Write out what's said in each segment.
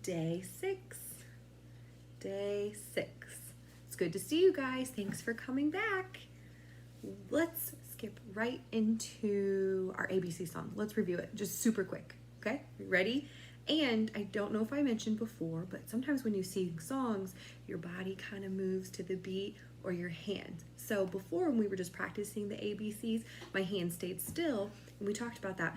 day 6. Day 6. It's good to see you guys. Thanks for coming back. Let's skip right into our ABC song. Let's review it just super quick. Okay, ready? And I don't know if I mentioned before, but sometimes when you sing songs, your body kind of moves to the beat or your hands. So before, when we were just practicing the ABCs, my hand stayed still, and we talked about that.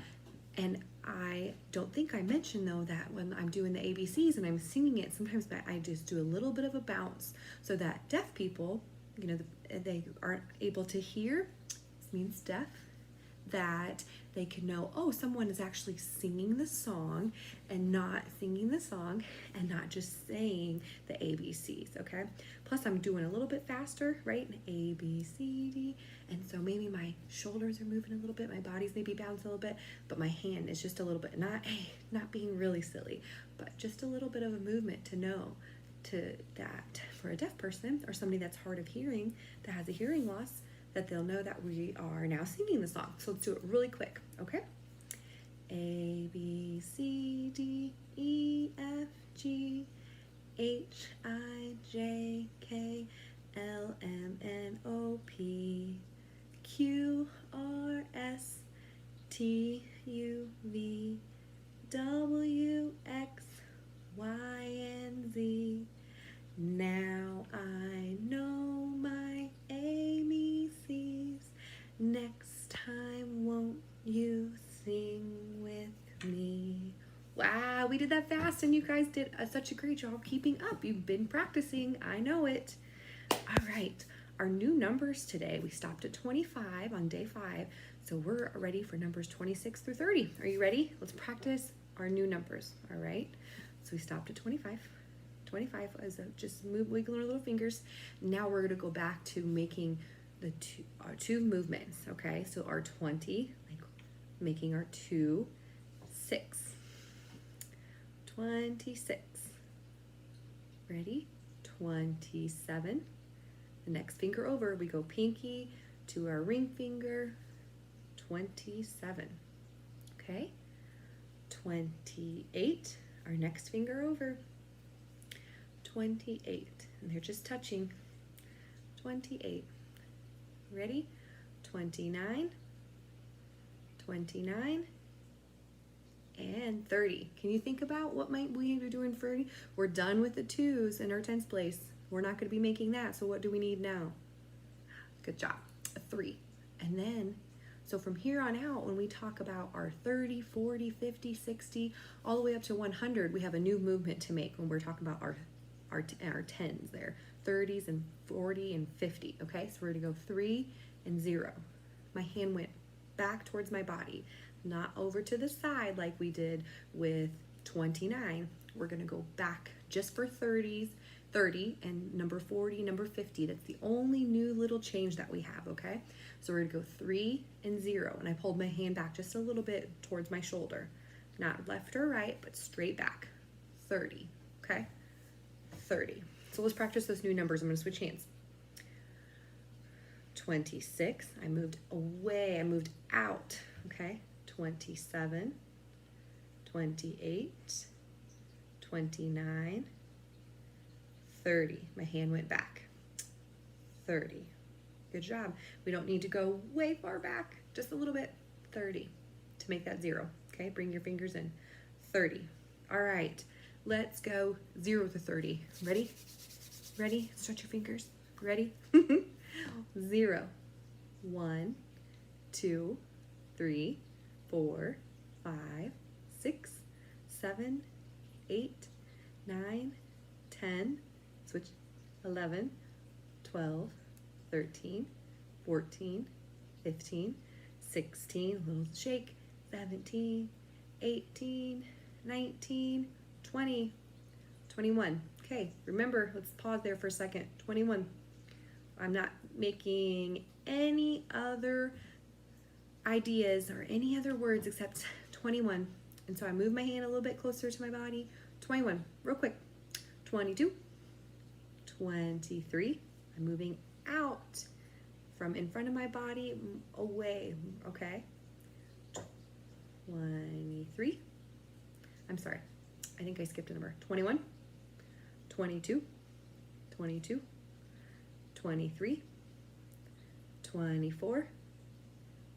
And I don't think I mentioned though that when I'm doing the ABCs and I'm singing it, sometimes I just do a little bit of a bounce so that deaf people, they aren't able to hear, this means deaf, that they can know, oh, someone is actually singing the song and not singing the song and not just saying the ABCs, okay? Plus I'm doing a little bit faster, right? A, B, C, D. And so maybe my shoulders are moving a little bit, my body's maybe bouncing a little bit, but my hand is just a little bit, not being really silly, but just a little bit of a movement to know to that for a deaf person or somebody that's hard of hearing, that has a hearing loss, that they'll know that we are now singing the song. So let's do it really quick, okay? A, B, C, D, E, F, G, H, I, J, K, L, M, N, O, P, Q, R, S, T, U, V, W, X, Y, and Z. Now I know my ABCs. Next time, won't you sing with me? Wow, we did that fast, and you guys did such a great job keeping up. You've been practicing, I know it. All right, our new numbers today, we stopped at 25 on day 5, so we're ready for numbers 26 through 30. Are you ready? Let's practice our new numbers, all right? So we stopped at 25. 25 is just wiggling our little fingers. Now we're going to go back to making the two movements, okay? So our 20, like making our 2, 6. 26. Ready? 27. The next finger over, we go pinky to our ring finger. 27. Okay? 28. Our next finger over. 28, and they're just touching. 28. Ready? 29, 29, and 30. Can you think about what might we be doing for 30? We're done with the 2s in our 10th place. We're not going to be making that, so what do we need now? Good job. A 3. And then, so from here on out, when we talk about our 30, 40, 50, 60, all the way up to 100, we have a new movement to make when we're talking about our 10s there, 30s and 40 and 50, okay? So we're gonna go 3 and 0. My hand went back towards my body, not over to the side like we did with 29. We're gonna go back just for 30s, 30 and number 40, number 50. That's the only new little change that we have, okay? So we're gonna go 3 and 0, and I pulled my hand back just a little bit towards my shoulder, not left or right, but straight back. 30, okay? 30. So let's practice those new numbers. I'm going to switch hands. 26. I moved away. I moved out. Okay. 27. 28. 29. 30. My hand went back. 30. Good job. We don't need to go way far back. Just a little bit. 30 to make that 0. Okay. Bring your fingers in. 30. All right. Let's go 0 to 30. Ready? Ready? Stretch your fingers. Ready? 0. 1, 2, 3, 4, 5, 6, 7, 8, 9, 10. Switch. 11, 12, 13, 14, 15, 16. A little shake. 17, 18, 19, 20, 21. Okay, remember, let's pause there for a second. 21. I'm not making any other ideas or any other words except 21. And so I move my hand a little bit closer to my body. 21, real quick. 22, 23. I'm moving out from in front of my body away, okay? 23. I'm sorry. I think I skipped a number. 21, 22, 22, 23, 24, a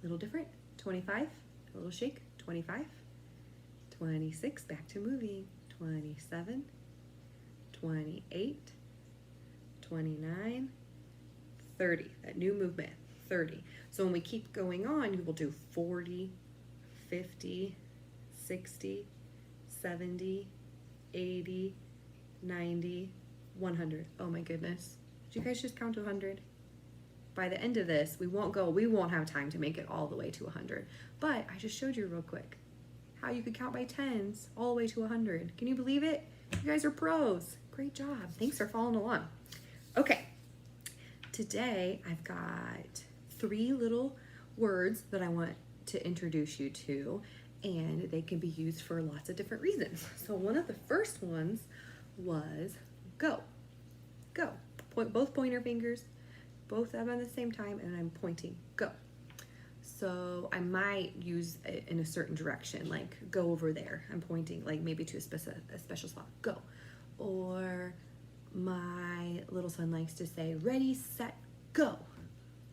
little different, 25, a little shake, 25, 26, back to moving, 27, 28, 29, 30, that new movement, 30. So when we keep going on, you will do 40, 50, 60, 70, 80, 90, 100. Oh my goodness. Did you guys just count to 100? By the end of this, we won't have time to make it all the way to 100. But I just showed you real quick how you could count by tens all the way to 100. Can you believe it? You guys are pros. Great job. Thanks for following along. Okay. Today, I've got 3 little words that I want to introduce you to, and they can be used for lots of different reasons. So one of the first ones was go. Go. Point both pointer fingers, both of them at the same time, and I'm pointing. Go. So I might use it in a certain direction, like go over there. I'm pointing like maybe to a special spot. Go. Or my little son likes to say, ready, set, go.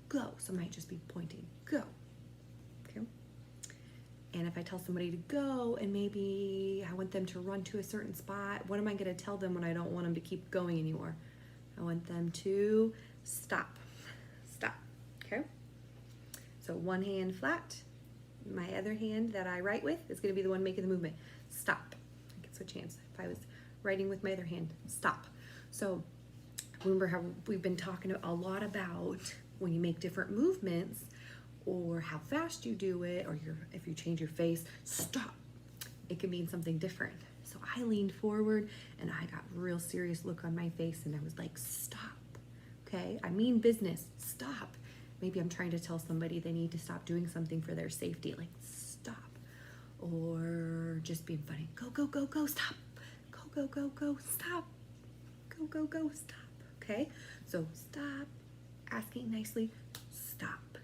Go. So I might just be pointing. Go. Okay. And if I tell somebody to go and maybe I want them to run to a certain spot, what am I going to tell them when I don't want them to keep going anymore? I want them to stop. Stop. Okay. So one hand flat. My other hand that I write with is going to be the one making the movement. Stop. I can switch hands. If I was writing with my other hand, stop. So remember how we've been talking a lot about when you make different movements or how fast you do it, or if you change your face, stop. It can mean something different. So I leaned forward and I got a real serious look on my face and I was like, stop. Okay, I mean business, stop. Maybe I'm trying to tell somebody they need to stop doing something for their safety, like stop. Or just being funny, go, go, go, go, stop. Go, go, go, go, stop. Go, go, go, stop. Okay, so stop, asking nicely, stop.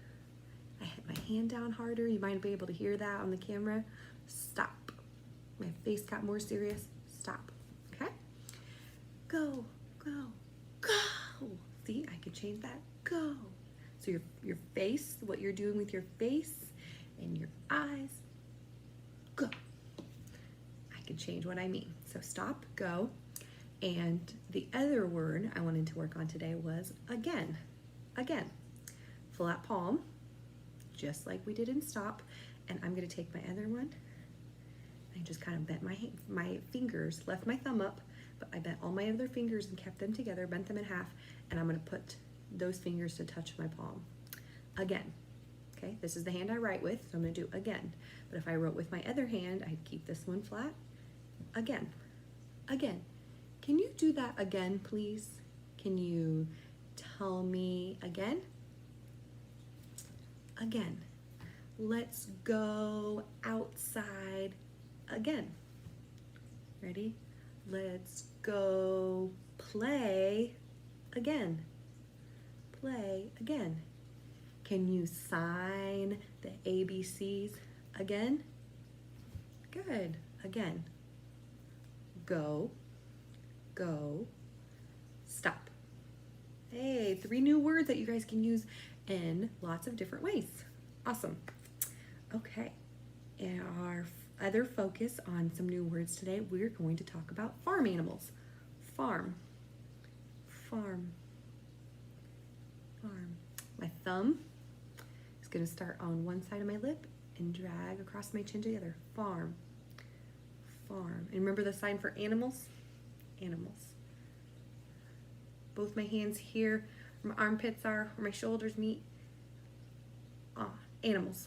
I hit my hand down harder. You might be able to hear that on the camera. Stop. My face got more serious. Stop. Okay? Go, go, go. See, I could change that. Go. So your face, what you're doing with your face and your eyes. Go. I can change what I mean. So stop, go. And the other word I wanted to work on today was again. Again. Flat palm, just like we did in stop. And I'm going to take my other one. I just kind of bent my fingers, left my thumb up, but I bent all my other fingers and kept them together, bent them in half, and I'm going to put those fingers to touch my palm. Again. Okay, this is the hand I write with, so I'm going to do again. But if I wrote with my other hand, I'd keep this one flat. Again. Again. Can you do that again, please? Can you tell me again? Again. Let's go outside again. Ready? Let's go play again. Play again. Can you sign the ABCs again? Good. Again. Go. Go. Stop. Hey, 3 new words that you guys can use in lots of different ways. Awesome. Okay. And our other focus on some new words today, we're going to talk about farm animals. Farm. Farm. Farm. My thumb is going to start on one side of my lip and drag across my chin to the other. Farm. Farm. And remember the sign for animals? Animals. Both my hands here, where my armpits are, where my shoulders meet. Animals.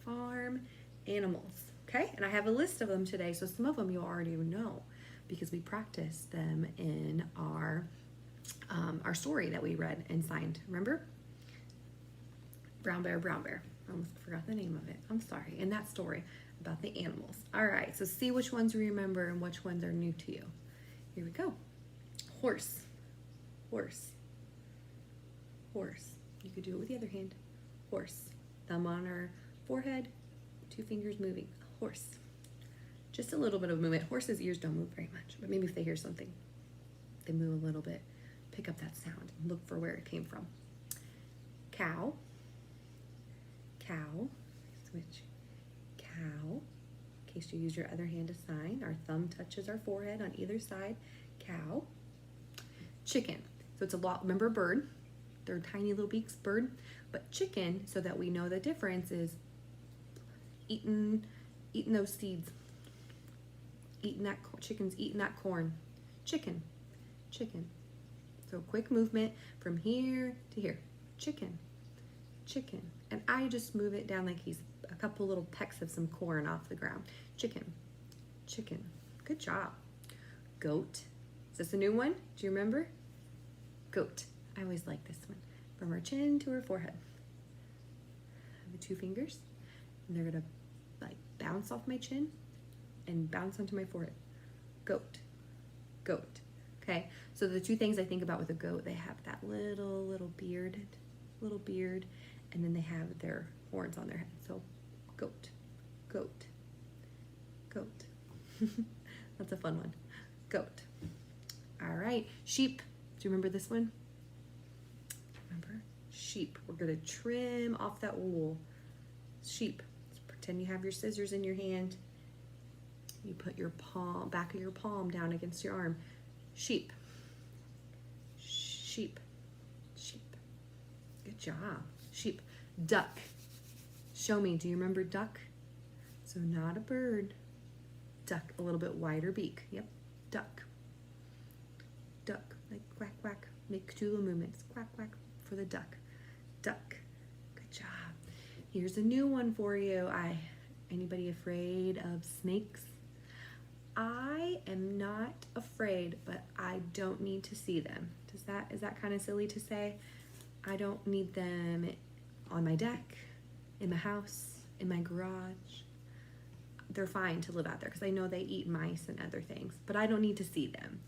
Farm animals. Okay? And I have a list of them today, so some of them you already know because we practiced them in our story that we read and signed. Remember? Brown bear, brown bear. I almost forgot the name of it. I'm sorry. In that story about the animals. All right, so see which ones you remember and which ones are new to you. Here we go. Horse. Horse. Horse. You could do it with the other hand. Horse. Thumb on our forehead, 2 fingers moving. Horse. Just a little bit of movement. Horses' ears don't move very much, but maybe if they hear something, they move a little bit. Pick up that sound and look for where it came from. Cow, cow, switch, cow. In case you use your other hand to sign, our thumb touches our forehead on either side. Cow. Chicken. So it's a lot, remember bird? They're tiny little beaks, bird. But chicken, so that we know the difference, is eating those seeds. Eating that, chicken's eating that corn. Chicken, chicken. So quick movement from here to here. Chicken, chicken. And I just move it down like he's a couple little pecks of some corn off the ground. Chicken, chicken. Good job. Goat. Is this a new one? Do you remember? Goat. I always like this one. From her chin to her forehead. The two fingers. And they're gonna like bounce off my chin and bounce onto my forehead. Goat, goat. Okay, so the two things I think about with a goat, they have that little beard, and then they have their horns on their head. So goat, goat, goat. That's a fun one. Goat. All right, sheep. Do you remember this one? Remember? Sheep. We're gonna trim off that wool. Sheep. Let's pretend you have your scissors in your hand. You put your palm, back of your palm down against your arm. Sheep. Sheep. Sheep. Good job. Sheep. Duck. Show me. Do you remember duck? So not a bird. Duck. A little bit wider beak. Yep. Duck. Duck. Like quack, quack. Make two little movements. Quack, quack for the duck. Duck. Good job. Here's a new one for you. Anybody afraid of snakes? I am not afraid, but I don't need to see them. Is that kind of silly to say? I don't need them on my deck, in my house, in my garage. They're fine to live out there because I know they eat mice and other things, but I don't need to see them.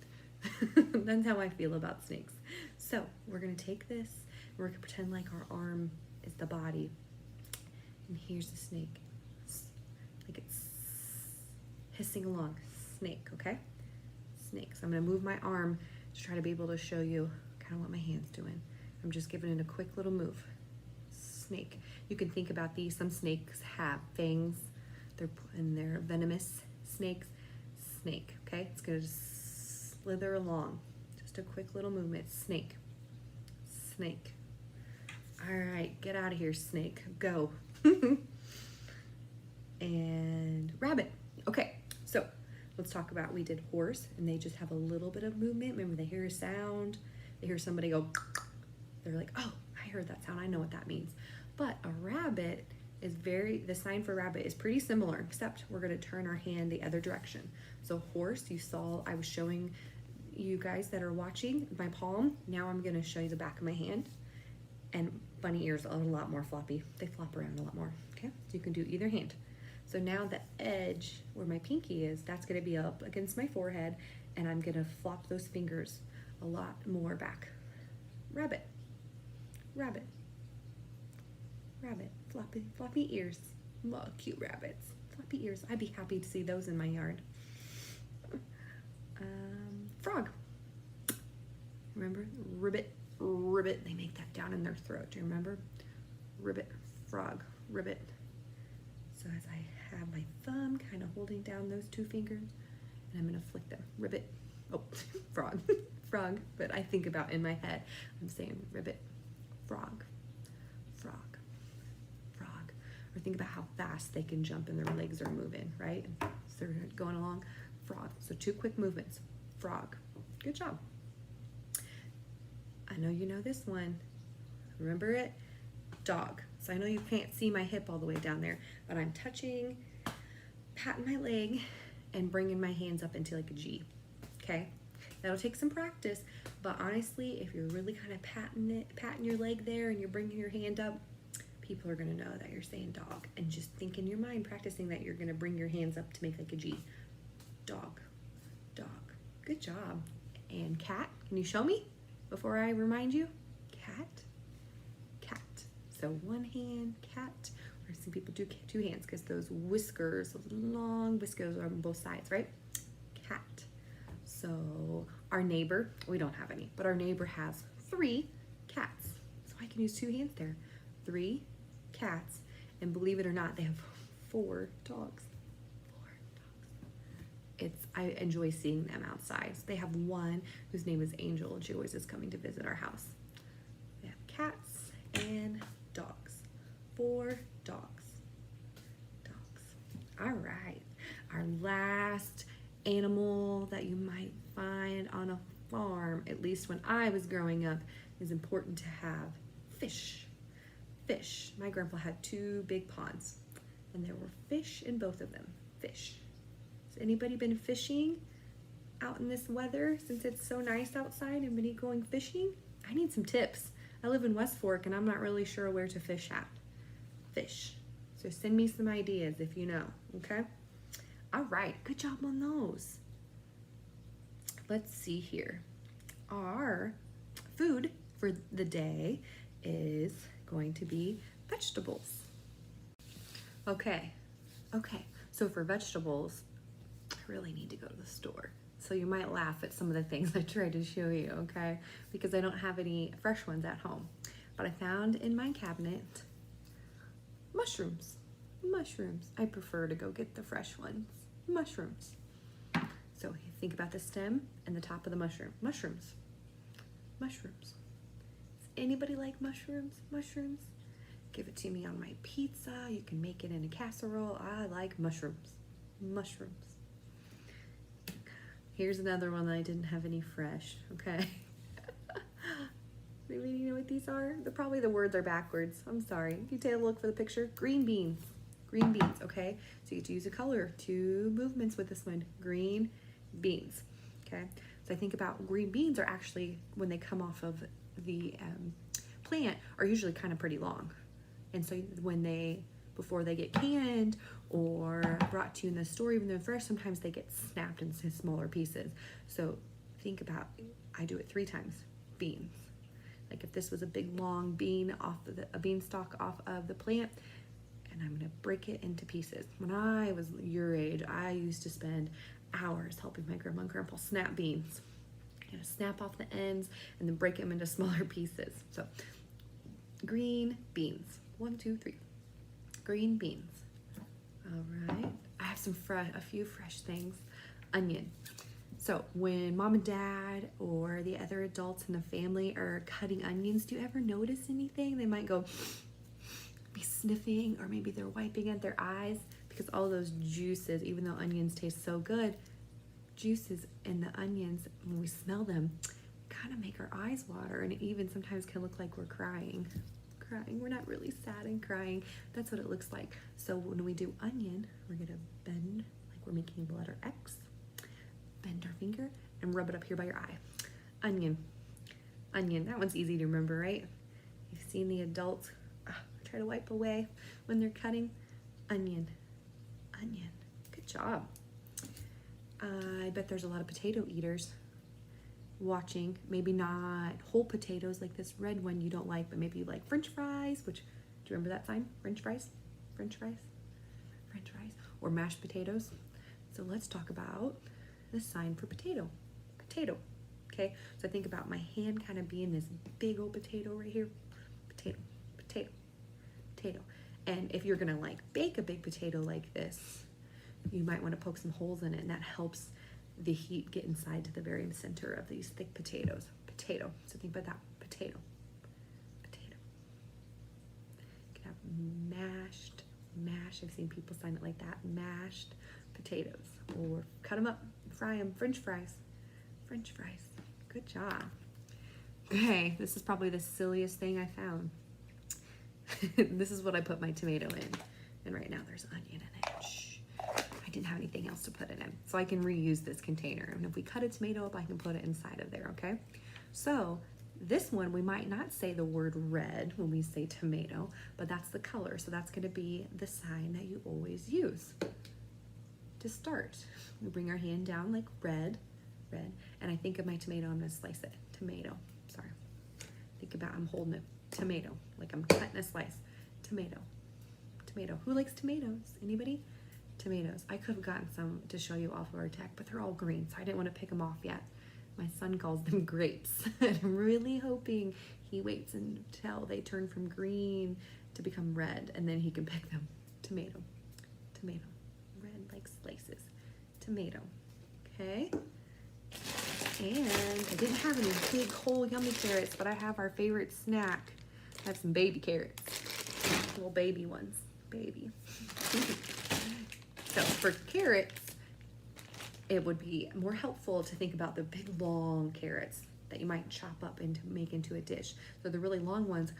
That's how I feel about snakes. So we're gonna take this, and we're gonna pretend like our arm is the body. And here's the snake. Like it's hissing along. Snake, okay? Snake. So I'm gonna move my arm to try to be able to show you kind of what my hand's doing. I'm just giving it a quick little move. Snake. You can think about these. Some snakes have fangs. They're venomous snakes. Snake, okay? It's gonna just slither along. Just a quick little movement. Snake. Snake. All right, get out of here, snake. Go. And rabbit. Okay, so let's talk about, we did horse, and they just have a little bit of movement. Remember, they hear a sound, they hear somebody go, they're like, oh, I heard that sound, I know what that means. But a rabbit is the sign for rabbit is pretty similar, except we're gonna turn our hand the other direction. So horse, you saw, I was showing you guys that are watching my palm. Now I'm gonna show you the back of my hand. And bunny ears are a lot more floppy. They flop around a lot more, okay? So you can do either hand. So now the edge where my pinky is, that's gonna be up against my forehead, and I'm gonna flop those fingers a lot more back. Rabbit, rabbit, rabbit, floppy ears. Oh, cute rabbits, floppy ears. I'd be happy to see those in my yard. Frog. Remember, ribbit, ribbit. They make that down in their throat. Do you remember? Ribbit, frog, ribbit. So as I have my thumb kind of holding down those two fingers, and I'm gonna flick them. Ribbit, oh, frog, frog. But I think about in my head, I'm saying ribbit, frog, frog, frog. Or think about how fast they can jump and their legs are moving, right? So they're going along, frog. So two quick movements, frog. Good job. I know you know this one. Remember it? Dog. So I know you can't see my hip all the way down there, but I'm touching, patting my leg, and bringing my hands up into like a G, okay? That'll take some practice, but honestly, if you're really kind of patting your leg there and you're bringing your hand up, people are gonna know that you're saying dog. And just think in your mind, practicing that you're gonna bring your hands up to make like a G. Dog, dog. Good job. And cat, can you show me before I remind you? Cat, cat. So one hand, cat. We're I've seen people do two hands because those whiskers, those long whiskers are on both sides, right? Cat. So our neighbor, we don't have any, but our neighbor has 3 cats. So I can use 2 hands there. 3 cats, and believe it or not, they have 4 dogs. 4 dogs. I enjoy seeing them outside. So they have one whose name is Angel, and she always is coming to visit our house. They have cats and dogs. 4 dogs. All right. Our last animal that you might find on a farm, at least when I was growing up, is important to have fish. Fish. My grandpa had 2 big ponds, and there were fish in both of them. Fish. Has anybody been fishing out in this weather since it's so nice outside? Anybody going fishing? I need some tips. I live in West Fork, and I'm not really sure where to fish at. Fish. So send me some ideas if you know, okay? All right, good job on those. Let's see here. Our food for the day is going to be vegetables. Okay, so for vegetables, I really need to go to the store. So you might laugh at some of the things I tried to show you, okay? Because I don't have any fresh ones at home. But I found in my cabinet mushrooms. I prefer to go get the fresh ones. Mushrooms. So you think about the stem and the top of the mushroom. Mushrooms. Does anybody like mushrooms? Give it to me on my pizza. You can make it in a casserole. I like mushrooms. Here's another one that I didn't have any fresh, okay? Maybe you know what these are? Probably the words are backwards. I'm sorry. If you take a look for the picture, green beans, okay? So you get to use a color, 2 movements with this one, green beans, okay? So I think about green beans are actually, when they come off of the plant, are usually kind of pretty long. And so before they get canned or brought to you in the store, even though they're fresh, sometimes they get snapped into smaller pieces. So think about, I do it 3 times, beans. Like if this was a big long bean a beanstalk off of the plant, and I'm gonna break it into pieces. When I was your age, I used to spend hours helping my grandma and grandpa snap beans. Snap off the ends and then break them into smaller pieces. So green beans, 1, 2, 3, green beans. All right, I have a few fresh things. Onion. So when mom and dad or the other adults in the family are cutting onions, do you ever notice anything? They might be sniffing, or maybe they're wiping at their eyes, because all those juices, even though onions taste so good, juices in the onions, when we smell them, kind of make our eyes water, and it even sometimes can look like we're crying. We're not really sad and crying. That's what it looks like. So when we do onion, we're gonna bend like we're making the letter X. Bend our finger and rub it up here by your eye. Onion. That one's easy to remember, right? You've seen the adults try to wipe away when they're cutting. Onion. Good job. I bet there's a lot of potato eaters watching. Maybe not whole potatoes like this red one you don't like, but maybe you like French fries, which, do you remember that sign? French fries? Or mashed potatoes. So let's talk about the sign for potato. Okay, so I think about my hand kind of being this big old potato right here. Potato. And if you're gonna like bake a big potato like this, you might want to poke some holes in it, and that helps the heat get inside to the very center of these thick potatoes. So think about that. Potato. You can have mashed. I've seen people sign it like that. Mashed potatoes. Or cut them up, fry them. French fries. Good job. Okay, this is probably the silliest thing I found. This is what I put my tomato in. And right now there's onion in it. Shh. I didn't have anything else to put it in. So I can reuse this container. And if we cut a tomato up, I can put it inside of there, okay? So this one, we might not say the word red when we say tomato, but that's the color. So that's gonna be the sign that you always use to start. We bring our hand down like red, and I think of my tomato, I'm gonna slice it. Tomato, sorry. Think about, I'm holding it. Tomato, like I'm cutting a slice. Tomato. Tomato. Who likes tomatoes? Anybody? Tomatoes. I could have gotten some to show you off of our deck, but they're all green, so I didn't want to pick them off yet. My son calls them grapes. And I'm really hoping he waits until they turn from green to become red, and then he can pick them. Tomato. Tomato. Red like slices. Tomato. Okay. And I didn't have any big whole yummy carrots, but I have our favorite snack. I have some baby carrots. Little baby ones. Baby. So for carrots, it would be more helpful to think about the big long carrots that you might chop up and make into a dish. So the really long ones,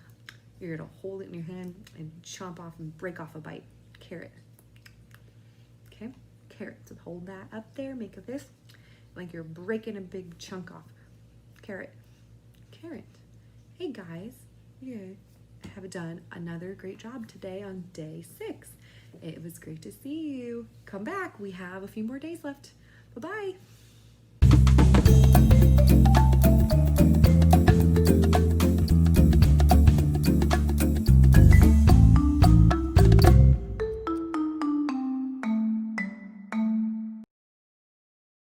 you're gonna hold it in your hand and chomp off and break off a bite. Carrot. Okay, carrot. So hold that up there, make a fist, like you're breaking a big chunk off. Carrot. Carrot. Hey guys, you have done another great job today on day 6. It was great to see you. Come back, we have a few more days left. Bye-bye.